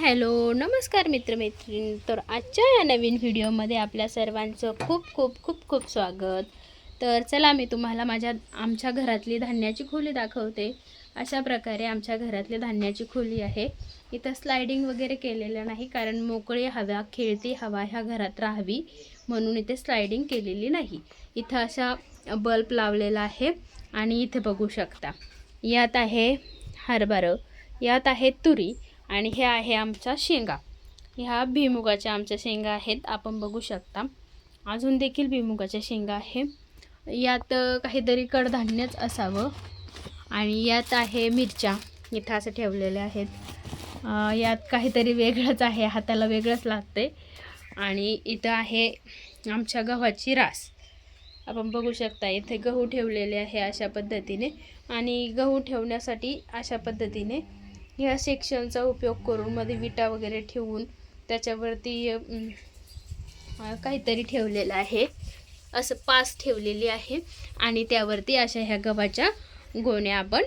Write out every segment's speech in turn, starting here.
Hello नमस्कार मित्रमैत्रिणी. तर आजच्या या नवीन व्हिडिओमध्ये आपल्या सर्वांचं खूप खूप खूप खूप स्वागत. तर चला मी तुम्हाला आमच्या घरातली धान्याची खोली दाखवते. अशा प्रकारे आमच्या घरातली धान्याची खोली आहे. इथं स्लायडिंग वगैरे केलेलं नाही, कारण मोकळी हवा, खेळती हवा ह्या घरात राहावी म्हणून इथे स्लायडिंग केलेली नाही. इथं अशा बल्ब लावलेला आहे आणि इथे बघू शकता यात आहे हरभरा, यात आहे तुरी आणि हे आहे आमच्या शेंगा. ह्या भुईमुगाच्या आमच्या शेंगा आहेत, आपण बघू शकता. अजून देखील भुईमुगाच्या शेंगा आहे. यात काहीतरी कडधान्यच असावं. आणि यात आहे मिरच्या, इथं असं ठेवलेल्या आहेत. यात काहीतरी वेगळंच आहे, हाताला वेगळंच लागते. आणि इथं आहे आमच्या गव्हाची रास, आपण बघू शकता. इथे गहू ठेवलेले आहे अशा पद्धतीने. आणि गहू ठेवण्यासाठी अशा पद्धतीने ह्या सेक्शनचा उपयोग करून मध्ये विटा वगैरे ठेवून त्याच्यावरती काहीतरी ठेवलेलं आहे, असं पास ठेवलेली आहे. आणि त्यावरती अशा ह्या गव्हाच्या गोण्या आपण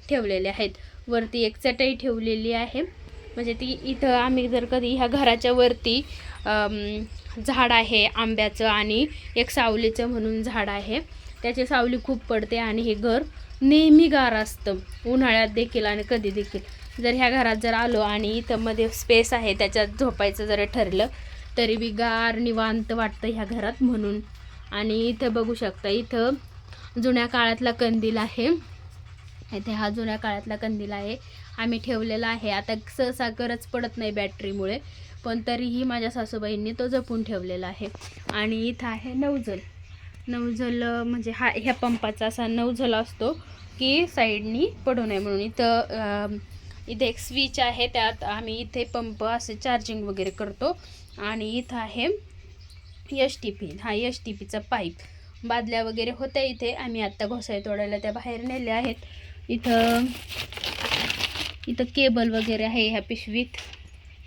ठेवलेल्या आहेत. वरती एक चटई ठेवलेली आहे, म्हणजे ती इथं आम्ही जर कधी ह्या घराच्या वरती झाड आहे आंब्याचं आणि एक सावलीचं म्हणून झाड आहे, त्याची सावली खूप पडते आणि हे घर नेहमी गार असतं, उन्हाळ्यात देखील आणि कधी देखील. जर ह्या घरात जर आलो आणि इथं मध्ये स्पेस आहे त्याच्यात झोपायचं जर ठरलं तरी बी गार निवांत वाटतं ह्या घरात म्हणून. आणि इथं बघू शकता, इथं जुन्या काळातला कंदील आहे. इथे हा जुन्या काळातला कंदील आहे, आम्ही ठेवलेला आहे. आता सहसा गरज पडत नाही बॅटरीमुळे, पण तरीही माझ्या सासूबाईंनी तो जपून ठेवलेला आहे. आणि इथं आहे नवजल. नवजल म्हणजे ह्या पंपाचा असा नवजल असतो की साईडनी पडू नये म्हणून. इथे एक स्विच आहे, त्यात आम्ही इथे पंप असे चार्जिंग वगैरे करतो. आणि इथं आहे STP, हा STPचा पाईप. बादल्या वगैरे होत्या इथे, आम्ही आत्ता घोसाई तोडायला त्या बाहेर नेल्या आहेत. इथं केबल वगैरे आहे ह्या पिशवीत.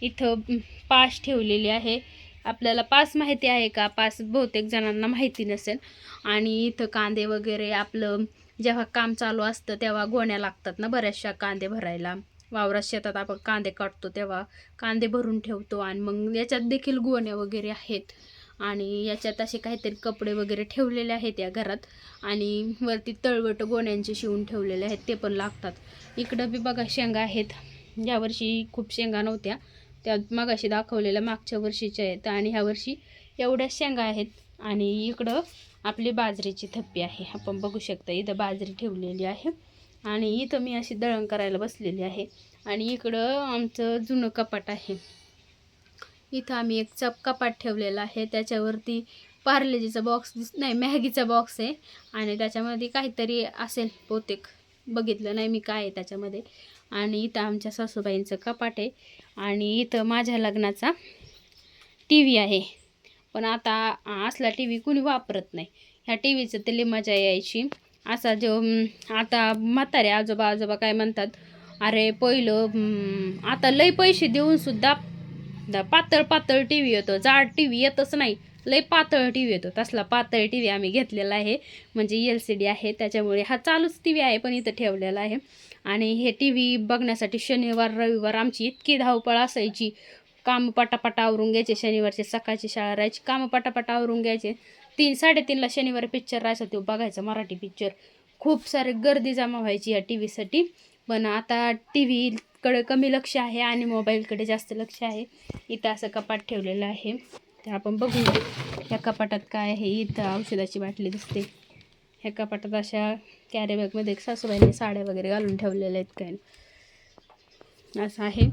इथं पास ठेवलेली आहे. आपल्याला पास माहिती आहे का? पास बहुतेक जणांना माहिती नसेल. आणि इथं कांदे वगैरे, आपलं जेव्हा काम चालू असतं तेव्हा गोण्या लागतात ना बऱ्याचशा कांदे भरायला. वावरात शेतात आपण कांदे काढतो तेव्हा कांदे भरून ठेवतो. आणि मग याच्यात देखील गोण्या वगैरे आहेत. आणि याच्यात असे काहीतरी कपडे वगैरे ठेवलेले आहेत या घरात. आणि वरती तळवट गोण्यांचे शिवून ठेवलेले आहेत, ते पण लागतात. इकडं बी बघा शेंगा आहेत. यावर्षी खूप शेंगा नव्हत्या, त्या मगाशी दाखवलेल्या मागच्या वर्षीच्या आहेत. आणि ह्या वर्षी एवढ्या शेंगा आहेत. आणि इकडं आपली बाजरीची थप्पी आहे, आपण बघू शकता. इथं बाजरी ठेवलेली आहे. आणि इथं मी अशी दळण करायला बसलेली आहे. आणि इकडं आमचं जुनं कपाट आहे. इथं आम्ही एक कपाट ठेवलेला आहे, त्याच्यावरती पार्लेजीचा बॉक्स नाही, मॅगीचा बॉक्स आहे. आणि त्याच्यामध्ये काहीतरी असेल बहुतेक, बघितलं नाही मी काय आहे त्याच्यामध्ये. आणि इथं आमच्या सासूबाईंचं कपाट आहे. आणि इथं माझ्या लग्नाचा TV आहे, पण आता असला TV कुणी वापरत नाही. ह्या TVचं तरी मजा यायची. असा जो आता म्हातारे आजोबा काय म्हणतात, अरे पहिलं आता लई पैसे देऊनसुद्धा पातळ TV येतो, जाड TV येतच नाही, लई पातळ TV येतो. तसला पातळ TV आम्ही घेतलेला आहे, म्हणजे LCD आहे, त्याच्यामुळे हा चालूच TV आहे पण इथं ठेवलेला आहे. आणि हे TV बघण्यासाठी शनिवार रविवार आमची इतकी धावपळ असायची. काम पटापटा आवरून घ्यायचे, शनिवारची सकाळची शाळा राहायची, काम पटापटा आवरून घ्यायचे. 3-3:30ला शनिवारी पिक्चर राहायचा, तो बघायचा मराठी पिक्चर. खूप सारे गर्दी जमा व्हायची या TVसाठी. पण आता TVकडे कमी लक्ष आहे आणि मोबाईलकडे जास्त लक्ष आहे. इथं असं कपाट ठेवलेलं आहे, ते आपण बघू. ह्या कपाटात काय आहे? इथं औषधाची बाटली दिसते. ह्या कपाटात अशा कॅरीबॅगमध्ये सासूबाईंनी साड्या वगैरे घालून ठेवलेल्या आहेत काय असं आहे.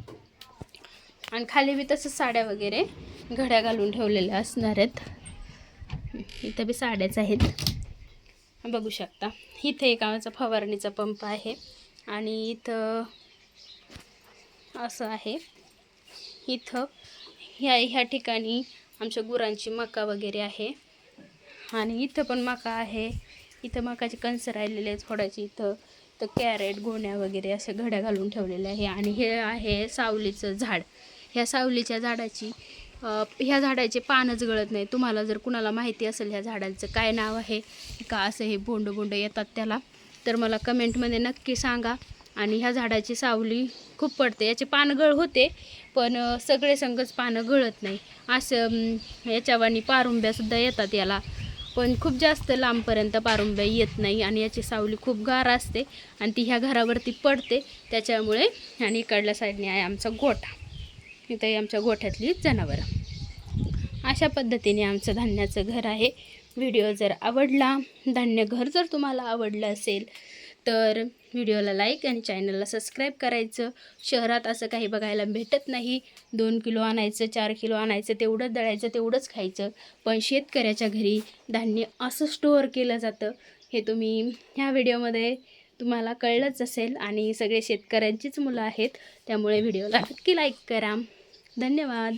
आणि खाली बी तसंच साड्या वगैरे घड्या घालून ठेवलेल्या असणार आहेत. इथं बी साड्याच आहेत, बघू शकता. इथं एक आमचा फवारणीचा पंप आहे. आणि इथं असं आहे. इथं ह्या ठिकाणी आमच्या गुरांची मका वगैरे आहे. आणि इथं पण मका आहे. इथं मकाचे कणस राहिलेले आहेत फोडायची. इथं तर कॅरेट, गोण्या वगैरे अशा घड्या घालून ठेवलेले आहे. आणि हे आहे सावलीचं झाड. ह्या सावलीच्या झाडाची ह्या झाडाचे पानच गळत नाही. तुम्हाला जर कुणाला माहिती असेल ह्या झाडाचं काय नाव आहे का, असं हे बोंड येतात त्याला, तर मला कमेंटमध्ये नक्की सांगा. आणि ह्या झाडाची सावली खूप पडते. याचे पानं गळ होते पण सगळे संगच पानं गळत नाही. असं याच्यावानी पारुंब्यासुद्धा येतात याला, पण खूप जास्त लांबपर्यंत पारुंब्या येत नाही. आणि याची सावली खूप गार असते आणि ती ह्या घरावरती पडते त्याच्यामुळे. आणि इकडल्या साईडने आहे आमचा गोठा, इथं आहे आमच्या गोठ्यातली जनावरं. अशा पद्धतीने आमचं धान्याचं घर आहे. व्हिडिओ जर आवडला, धान्य घर जर तुम्हाला आवडलं असेल तर व्हिडिओला लाईक आणि चॅनलला सबस्क्राईब करायचं. शहरात असं काही बघायला भेटत नाही. 2 किलो आणायचं, 4 किलो आणायचं, तेवढंच दळायचं, तेवढंच खायचं. पण शेतकऱ्याच्या घरी धान्य असं स्टोअर केलं जातं हे तुम्ही ह्या व्हिडिओमध्ये तुम्हाला कळलंच असेल. आणि सगळे शेतकऱ्यांचीच मुलं आहेत त्यामुळे व्हिडिओला नक्की लाईक करा. धन्यवाद.